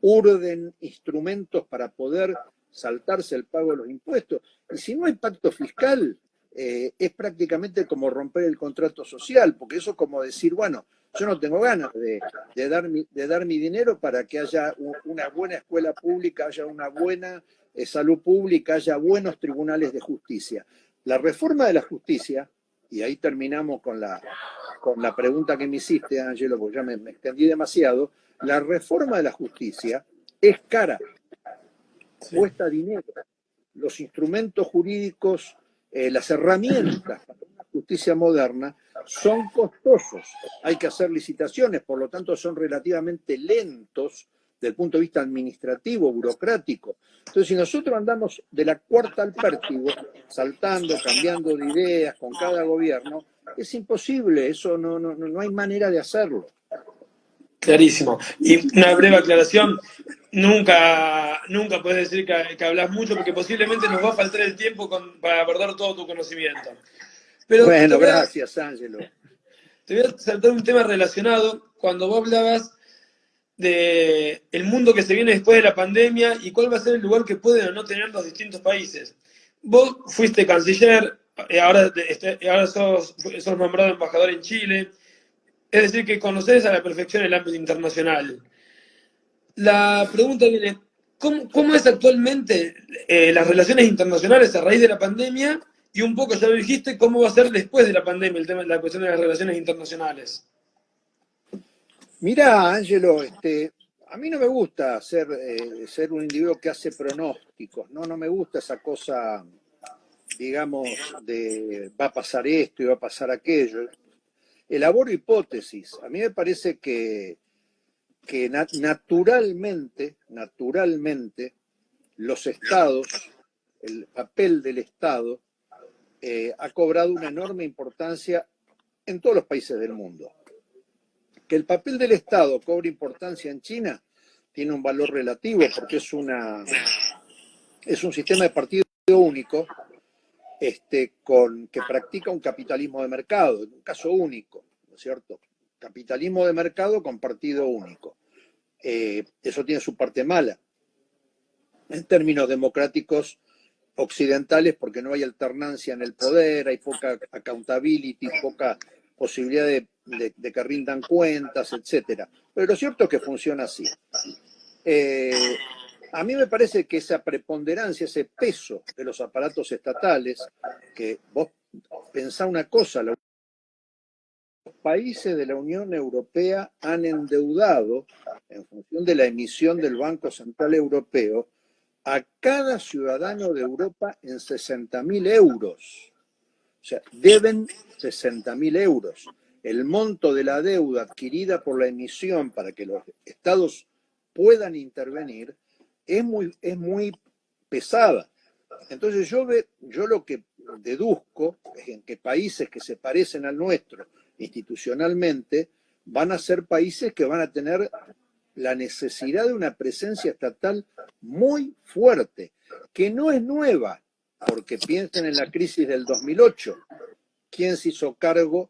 urden instrumentos para poder saltarse el pago de los impuestos. Y si no hay pacto fiscal, es prácticamente como romper el contrato social, porque eso es como decir, bueno, yo no tengo ganas de dar mi dinero para que haya una buena escuela pública, haya una buena salud pública, haya buenos tribunales de justicia. La reforma de la justicia, y ahí terminamos con la pregunta que me hiciste, Ángelo, porque ya me extendí demasiado. La reforma de la justicia es cara, cuesta dinero. Los instrumentos jurídicos, las herramientas para una justicia moderna son costosos. Hay que hacer licitaciones, por lo tanto son relativamente lentos desde el punto de vista administrativo, burocrático. Entonces, si nosotros andamos de la cuarta al pértigo, saltando, cambiando de ideas con cada gobierno, es imposible, eso no hay manera de hacerlo. Clarísimo. Y una breve aclaración, nunca puedes decir que hablas mucho porque posiblemente nos va a faltar el tiempo para abordar todo tu conocimiento. Pero bueno, gracias, Ángelo. Te voy a saltar un tema relacionado cuando vos hablabas de el mundo que se viene después de la pandemia y cuál va a ser el lugar que pueden o no tener los distintos países. Vos fuiste canciller, ahora sos nombrado embajador en Chile, es decir, que conocés a la perfección el ámbito internacional. La pregunta viene, ¿Cómo es actualmente las relaciones internacionales a raíz de la pandemia? Y un poco, ya lo dijiste, ¿cómo va a ser después de la pandemia el tema de la cuestión de las relaciones internacionales? Mirá, Ángelo, a mí no me gusta ser un individuo que hace pronósticos, ¿no? No me gusta esa cosa, digamos, de va a pasar esto y va a pasar aquello. Elaboro hipótesis. A mí me parece que naturalmente, los estados, el papel del Estado, ha cobrado una enorme importancia en todos los países del mundo. Que el papel del Estado cobre importancia en China tiene un valor relativo porque es un sistema de partido único que practica un capitalismo de mercado, en un caso único, ¿no es cierto? Capitalismo de mercado con partido único. Eso tiene su parte mala. En términos democráticos occidentales, porque no hay alternancia en el poder, hay poca accountability, poca posibilidad de que rindan cuentas, etcétera. Pero lo cierto es que funciona así. A mí me parece que esa preponderancia, ese peso de los aparatos estatales, que vos pensá una cosa, los países de la Unión Europea han endeudado, en función de la emisión del Banco Central Europeo, a cada ciudadano de Europa en 60.000 euros. O sea, deben 60.000 euros. El monto de la deuda adquirida por la emisión para que los estados puedan intervenir es muy pesada. Entonces yo lo que deduzco es en que países que se parecen al nuestro institucionalmente van a ser países que van a tener la necesidad de una presencia estatal muy fuerte, que no es nueva, porque piensen en la crisis del 2008. ¿Quién se hizo cargo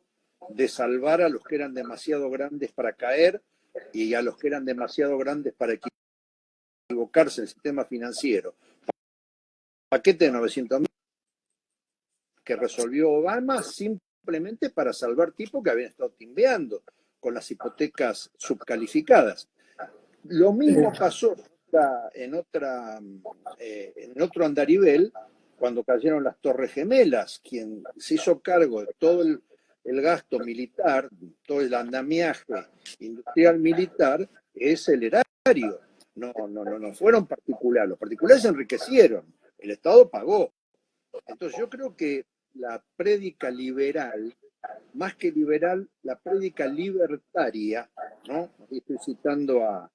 de salvar a los que eran demasiado grandes para caer y a los que eran demasiado grandes para equivocarse en el sistema financiero? Paquete de 900.000 que resolvió Obama simplemente para salvar tipos que habían estado timbeando con las hipotecas subcalificadas. Lo mismo pasó en otro andarivel cuando cayeron las Torres Gemelas. Quien se hizo cargo de todo el gasto militar, todo el andamiaje industrial militar, es el erario. No fueron particulares. Los particulares se enriquecieron. El Estado pagó. Entonces yo creo que la prédica liberal, más que liberal, la prédica libertaria, ¿no? Estoy citando a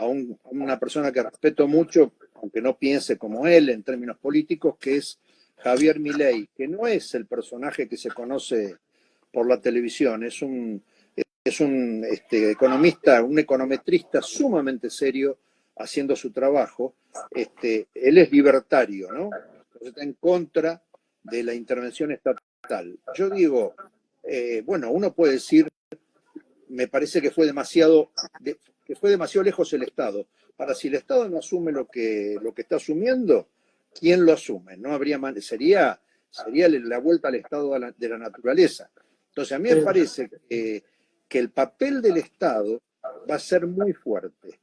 una persona que respeto mucho, aunque no piense como él en términos políticos, que es Javier Milei, que no es el personaje que se conoce por la televisión, es un economista, un econometrista sumamente serio haciendo su trabajo. Él es libertario, ¿no? Entonces está en contra de la intervención estatal. Yo digo, bueno, uno puede decir, me parece que fue demasiado lejos el Estado. Para si el Estado no asume lo que está asumiendo, ¿quién lo asume? No habría sería la vuelta al estado de la naturaleza. Entonces a mí me parece que el papel del Estado va a ser muy fuerte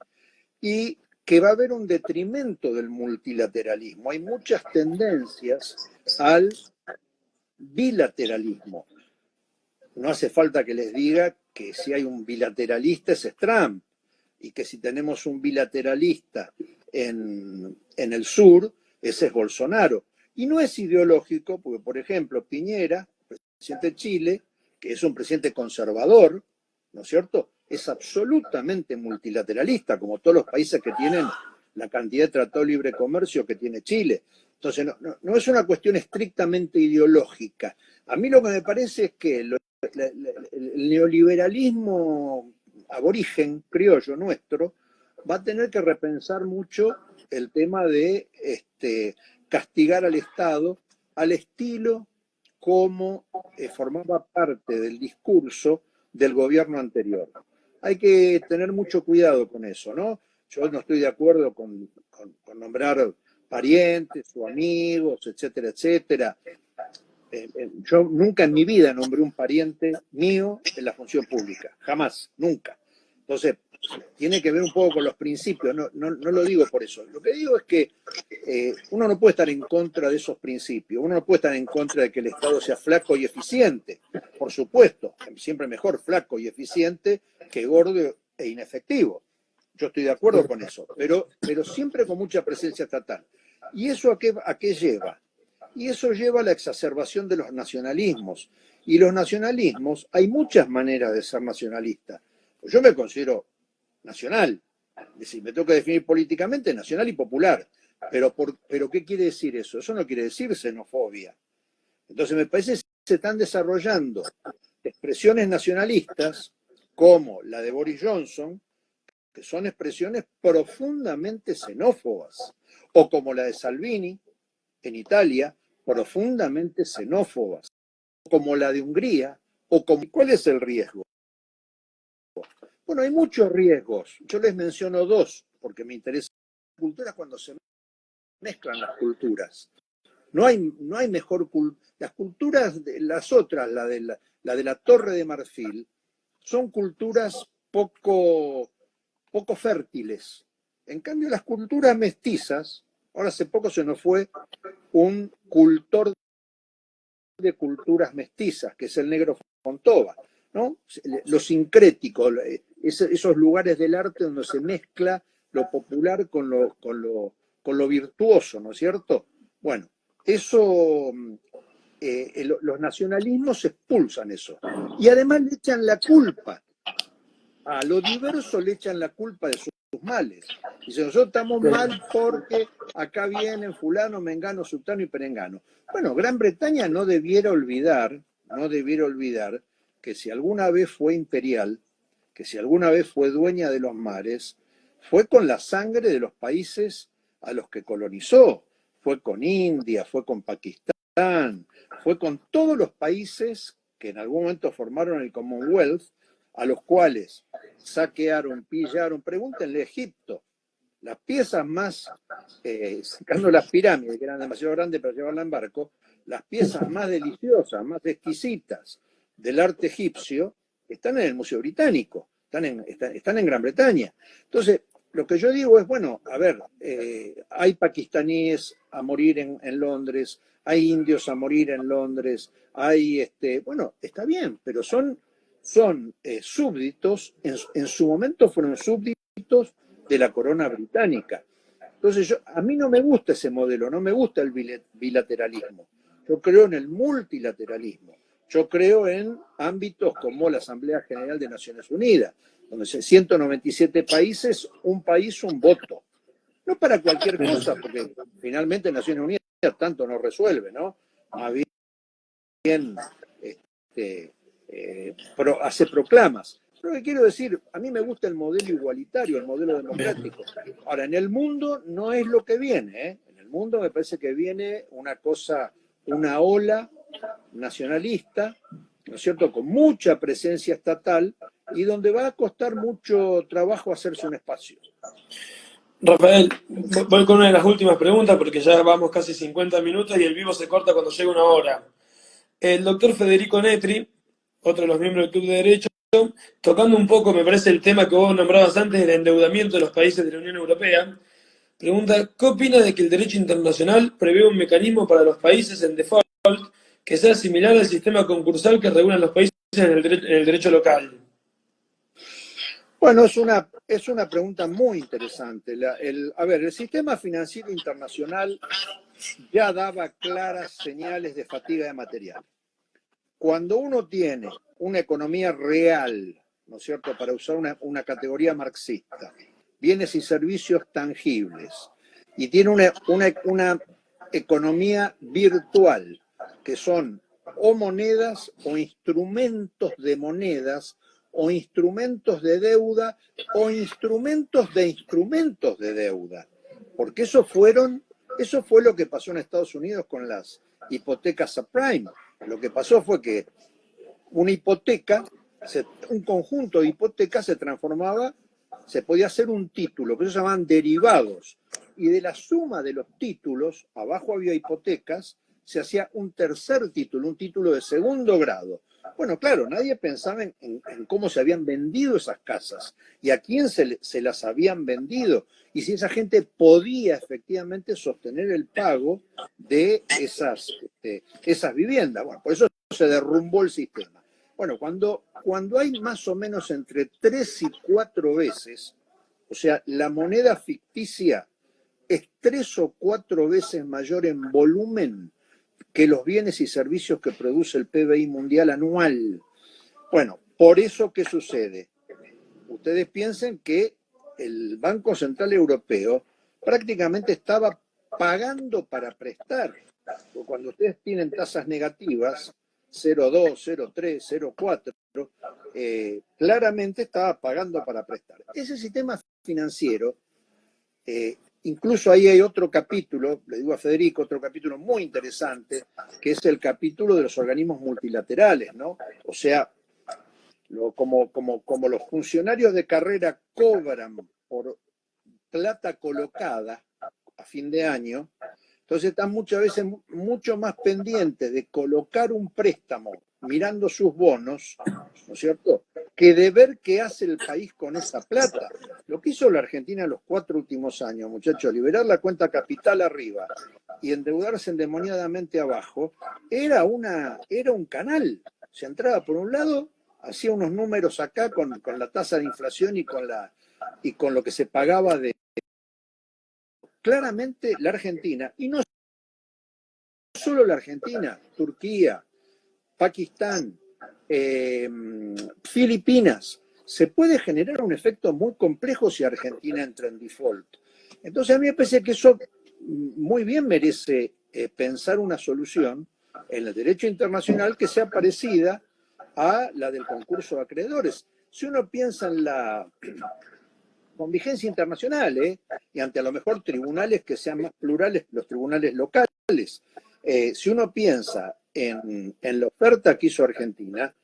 y que va a haber un detrimento del multilateralismo. Hay muchas tendencias al bilateralismo. No hace falta que les diga que si hay un bilateralista ese es Trump y que si tenemos un bilateralista en el sur, ese es Bolsonaro. Y no es ideológico, porque por ejemplo Piñera, presidente de Chile, que es un presidente conservador, ¿no es cierto?, es absolutamente multilateralista, como todos los países que tienen la cantidad de tratado de libre comercio que tiene Chile. Entonces no es una cuestión estrictamente ideológica. A mí lo que me parece es que el neoliberalismo aborigen, criollo nuestro, va a tener que repensar mucho el tema de castigar al Estado al estilo como formaba parte del discurso del gobierno anterior. Hay que tener mucho cuidado con eso, ¿no? Yo no estoy de acuerdo con nombrar parientes o amigos, etcétera, etcétera. Yo nunca en mi vida nombré un pariente mío en la función pública, jamás, nunca. Entonces, tiene que ver un poco con los principios, no lo digo por eso. Lo que digo es que uno no puede estar en contra de esos principios, uno no puede estar en contra de que el Estado sea flaco y eficiente. Por supuesto, siempre mejor flaco y eficiente que gordo e inefectivo. Yo estoy de acuerdo con eso, pero siempre con mucha presencia estatal. ¿Y eso a qué lleva? Y eso lleva a la exacerbación de los nacionalismos. Y los nacionalismos, hay muchas maneras de ser nacionalista. Yo me considero nacional, es decir, me toca definir políticamente nacional y popular. Pero ¿qué quiere decir eso? Eso no quiere decir xenofobia. Entonces me parece que se están desarrollando expresiones nacionalistas como la de Boris Johnson, que son expresiones profundamente xenófobas, o como la de Salvini en Italia, profundamente xenófobas, como la de Hungría, ¿cuál es el riesgo? Bueno, hay muchos riesgos. Yo les menciono dos, porque me interesa la cultura cuando se mezclan las culturas. No hay mejor cultura. Las culturas, las otras, la de la Torre de Marfil, son culturas poco fértiles. En cambio, las culturas mestizas, ahora hace poco se nos fue un cultor de culturas mestizas, que es el negro Fontova, ¿no? Lo sincrético, esos lugares del arte donde se mezcla lo popular con lo virtuoso, ¿no es cierto? Bueno, eso, los nacionalismos expulsan eso. Y además le echan la culpa. A lo diverso le echan la culpa de sus males. Dicen, nosotros estamos mal porque acá vienen fulano, mengano, sultano y perengano. Bueno, Gran Bretaña no debiera olvidar que si alguna vez fue imperial, que si alguna vez fue dueña de los mares, fue con la sangre de los países a los que colonizó. Fue con India, fue con Pakistán, fue con todos los países que en algún momento formaron el Commonwealth, a los cuales saquearon, pillaron. Pregúntenle a Egipto. Las piezas más, sacando las pirámides, que eran demasiado grandes para llevarla en barco, las piezas más deliciosas, más exquisitas del arte egipcio están en el Museo Británico, están en Gran Bretaña. Entonces, lo que yo digo es, bueno, a ver, hay pakistaníes a morir en Londres, hay indios a morir en Londres, bueno, está bien, pero son súbditos, en su momento fueron súbditos de la corona británica. Entonces, a mí no me gusta ese modelo, no me gusta el bilateralismo. Yo creo en el multilateralismo. Yo creo en ámbitos como la Asamblea General de Naciones Unidas, donde 197 países, un país, un voto. No para cualquier cosa, porque finalmente Naciones Unidas tanto no resuelve, ¿no? Más bien hace proclamas. Lo que quiero decir, a mí me gusta el modelo igualitario, el modelo democrático. Ahora, en el mundo no es lo que viene, ¿eh? En el mundo me parece que viene una ola nacionalista, ¿no es cierto?, con mucha presencia estatal y donde va a costar mucho trabajo hacerse un espacio. Rafael, voy con una de las últimas preguntas porque ya vamos casi 50 minutos y el vivo se corta cuando llega una hora. El doctor Federico Netri, otro de los miembros del Club de Derecho, tocando un poco, me parece, el tema que vos nombrabas antes del endeudamiento de los países de la Unión Europea, pregunta, ¿qué opina de que el derecho internacional prevé un mecanismo para los países en default que sea similar al sistema concursal que regulan los países en el derecho local? Bueno, es una pregunta muy interesante. El sistema financiero internacional ya daba claras señales de fatiga de material. Cuando uno tiene una economía real, ¿no es cierto?, para usar una categoría marxista, bienes y servicios tangibles, y tiene una economía virtual, que son o monedas o instrumentos de monedas, o instrumentos de deuda, o instrumentos de deuda. Porque eso fue lo que pasó en Estados Unidos con las hipotecas subprime. Lo que pasó fue que una hipoteca, un conjunto de hipotecas se podía hacer un título, que se llamaban derivados. Y de la suma de los títulos, abajo había hipotecas, se hacía un tercer título, un título de segundo grado. Bueno, claro, nadie pensaba en cómo se habían vendido esas casas y a quién se las habían vendido y si esa gente podía efectivamente sostener el pago de esas viviendas. Bueno, por eso se derrumbó el sistema. Bueno, cuando hay más o menos entre 3 y 4 veces, o sea, la moneda ficticia es 3 o 4 veces mayor en volumen que los bienes y servicios que produce el PBI mundial anual. Bueno, por eso, ¿qué sucede? Ustedes piensen que el Banco Central Europeo prácticamente estaba pagando para prestar. Porque cuando ustedes tienen tasas negativas, 0,2, 0,3, 0,4, claramente estaba pagando para prestar. Ese sistema financiero, incluso ahí hay otro capítulo, le digo a Federico, otro capítulo muy interesante, que es el capítulo de los organismos multilaterales, ¿no? O sea, como los funcionarios de carrera cobran por plata colocada a fin de año, entonces están muchas veces mucho más pendientes de colocar un préstamo mirando sus bonos, ¿no es cierto?, que de ver qué hace el país con esa plata. Lo que hizo la Argentina en los 4 últimos años, muchachos, liberar la cuenta capital arriba y endeudarse endemoniadamente abajo, era un canal. Se entraba por un lado, hacía unos números acá con la tasa de inflación y con lo que se pagaba de... Claramente la Argentina, y no solo la Argentina, Turquía, Pakistán, Filipinas, se puede generar un efecto muy complejo si Argentina entra en default. Entonces a mí me parece que eso muy bien merece pensar una solución en el derecho internacional que sea parecida a la del concurso de acreedores. Si uno piensa en la con vigencia internacional, y ante a lo mejor tribunales que sean más plurales que los tribunales locales. Si uno piensa en la oferta que hizo Argentina,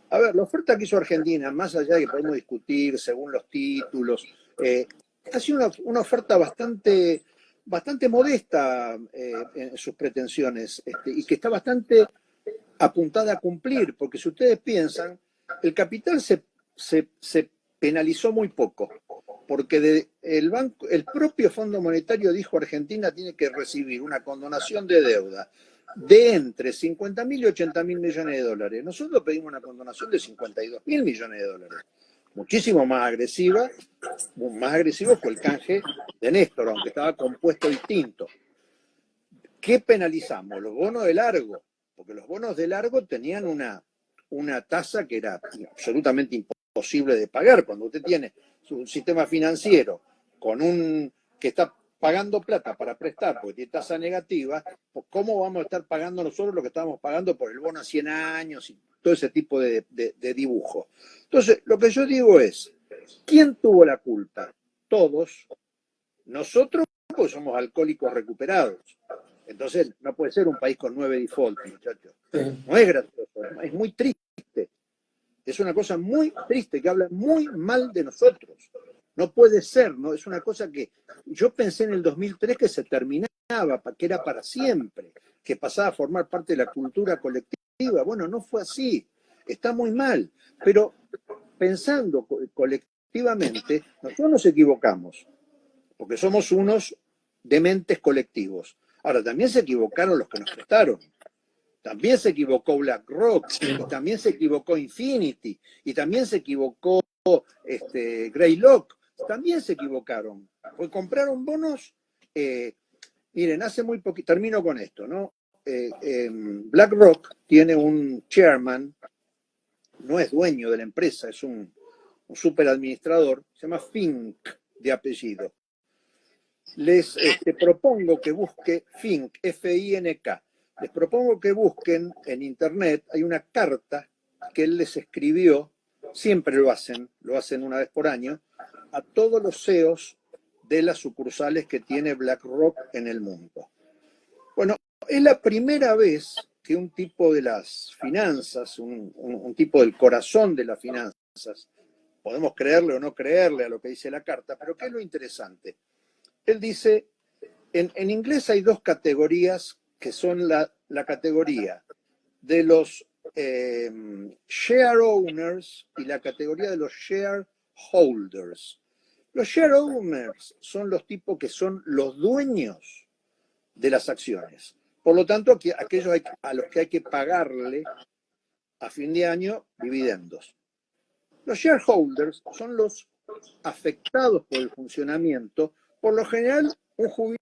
a ver, la oferta que hizo Argentina, más allá de que podemos discutir según los títulos, ha sido una oferta bastante modesta en sus pretensiones y que está bastante apuntada a cumplir, porque si ustedes piensan, el capital se penalizó muy poco, porque el propio Fondo Monetario dijo Argentina tiene que recibir una condonación de deuda de entre 50.000 y 80.000 millones de dólares. Nosotros pedimos una condonación de 52.000 millones de dólares, muchísimo más agresivo que el canje de Néstor, aunque estaba compuesto distinto. ¿Qué penalizamos? Los bonos de largo, porque los bonos de largo tenían una tasa que era absolutamente imposible de pagar. Cuando usted tiene un sistema financiero que está pagando plata para prestar porque tiene tasa negativa, ¿cómo vamos a estar pagando nosotros lo que estábamos pagando por el bono a 100 años y todo ese tipo de dibujo? Entonces, lo que yo digo es, ¿quién tuvo la culpa? Todos. Nosotros, pues somos alcohólicos recuperados. Entonces, no puede ser un país con 9 defaults, muchachos. No es gracioso, es muy triste. Es una cosa muy triste que habla muy mal de nosotros. No puede ser, ¿no? Es una cosa que yo pensé en el 2003 que se terminaba, que era para siempre, que pasaba a formar parte de la cultura colectiva. Bueno, no fue así. Está muy mal. Pero pensando colectivamente, nosotros nos equivocamos, porque somos unos dementes colectivos. Ahora, también se equivocaron los que nos prestaron. También se equivocó BlackRock, y también se equivocó Infinity, y también se equivocó Greylock. También se equivocaron. Pues compraron bonos. Miren, hace muy poquito, termino con esto, ¿no? BlackRock tiene un chairman, no es dueño de la empresa, es un superadministrador, se llama Fink de apellido. Les propongo que busque Fink, F-I-N-K. Les propongo que busquen en internet, hay una carta que él les escribió, siempre lo hacen una vez por año, a todos los CEOs de las sucursales que tiene BlackRock en el mundo. Bueno, es la primera vez que un tipo de las finanzas, un tipo del corazón de las finanzas, podemos creerle o no creerle a lo que dice la carta, pero ¿qué es lo interesante? Él dice, en inglés hay 2 categorías que son la categoría de los share owners y la categoría de los shareholders. Los share owners son los tipos que son los dueños de las acciones. Por lo tanto, aquellos a los que hay que pagarle a fin de año dividendos. Los shareholders son los afectados por el funcionamiento, por lo general un jubilado.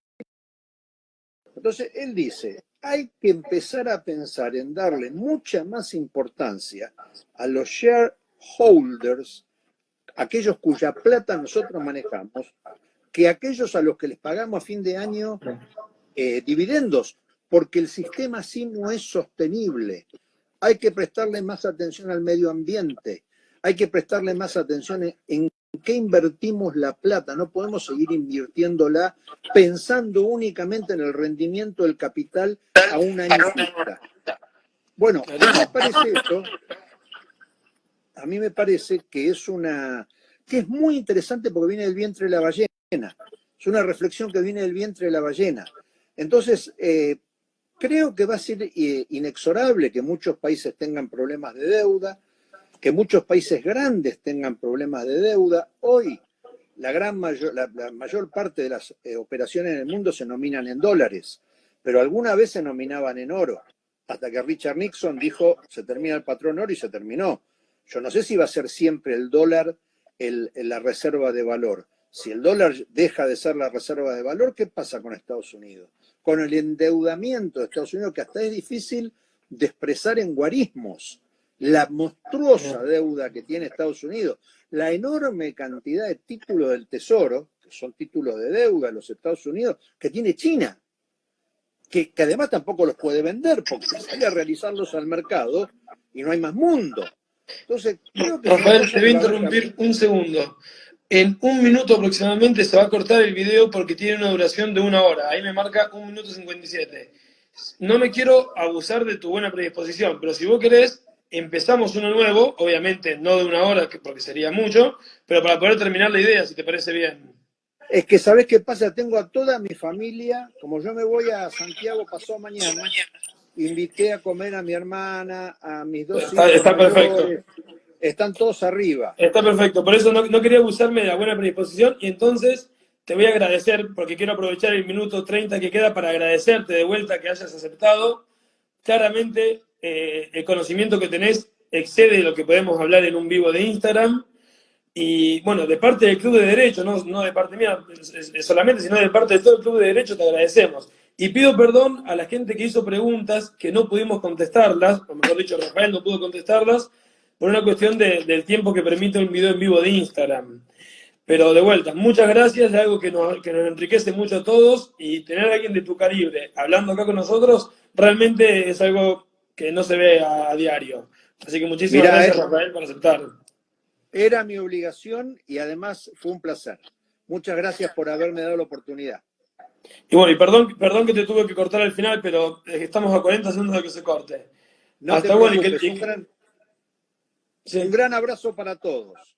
Entonces, él dice, hay que empezar a pensar en darle mucha más importancia a los shareholders, aquellos cuya plata nosotros manejamos, que aquellos a los que les pagamos a fin de año dividendos, porque el sistema así no es sostenible. Hay que prestarle más atención al medio ambiente, hay que prestarle más atención en qué invertimos la plata. No podemos seguir invirtiéndola pensando únicamente en el rendimiento del capital a un año vista. Bueno, a mí me parece esto, a mí me parece que es muy interesante porque viene del vientre de la ballena. Es una reflexión que viene del vientre de la ballena. Entonces, creo que va a ser inexorable que muchos países tengan problemas de deuda, que muchos países grandes tengan problemas de deuda. Hoy la mayor parte de las operaciones en el mundo se nominan en dólares, pero alguna vez se nominaban en oro, hasta que Richard Nixon dijo, se termina el patrón oro y se terminó. Yo no sé si va a ser siempre el dólar la reserva de valor. Si el dólar deja de ser la reserva de valor, ¿qué pasa con Estados Unidos? Con el endeudamiento de Estados Unidos, que hasta es difícil de expresar en guarismos. La monstruosa deuda que tiene Estados Unidos, la enorme cantidad de títulos del Tesoro, que son títulos de deuda de los Estados Unidos, que tiene China, que además tampoco los puede vender, porque sale a realizarlos al mercado y no hay más mundo. Entonces, creo que Rafael, te voy a interrumpir un segundo. En 1 minuto aproximadamente se va a cortar el video porque tiene una duración de 1 hora. Ahí me marca 1 minuto 57. No me quiero abusar de tu buena predisposición, pero si vos querés, empezamos uno nuevo, obviamente no de 1 hora, porque sería mucho, pero para poder terminar la idea, si te parece bien. Es que, ¿sabés qué pasa? Tengo a toda mi familia, como yo me voy a Santiago pasado mañana, invité a comer a mi hermana, a mis 2 hijos. Está perfecto. Están todos arriba. Está perfecto, por eso no quería abusarme de la buena predisposición y entonces te voy a agradecer, porque quiero aprovechar el minuto 30 que queda para agradecerte de vuelta que hayas aceptado. Claramente el conocimiento que tenés excede lo que podemos hablar en un vivo de Instagram y bueno, de parte del Club de Derecho, no de parte mía solamente, sino de parte de todo el Club de Derecho te agradecemos. Y pido perdón a la gente que hizo preguntas que no pudimos contestarlas, o mejor dicho, Rafael no pudo contestarlas, por una cuestión del tiempo que permite un video en vivo de Instagram. Pero de vuelta, muchas gracias, es algo que nos enriquece mucho a todos y tener a alguien de tu calibre hablando acá con nosotros realmente es algo que no se ve a diario. Así que muchísimas gracias, Rafael, por aceptar. Era mi obligación y además fue un placer. Muchas gracias por haberme dado la oportunidad. Y bueno, y perdón que te tuve que cortar al final, pero estamos a 40 segundos de que se corte. No te preocupes, un gran abrazo para todos.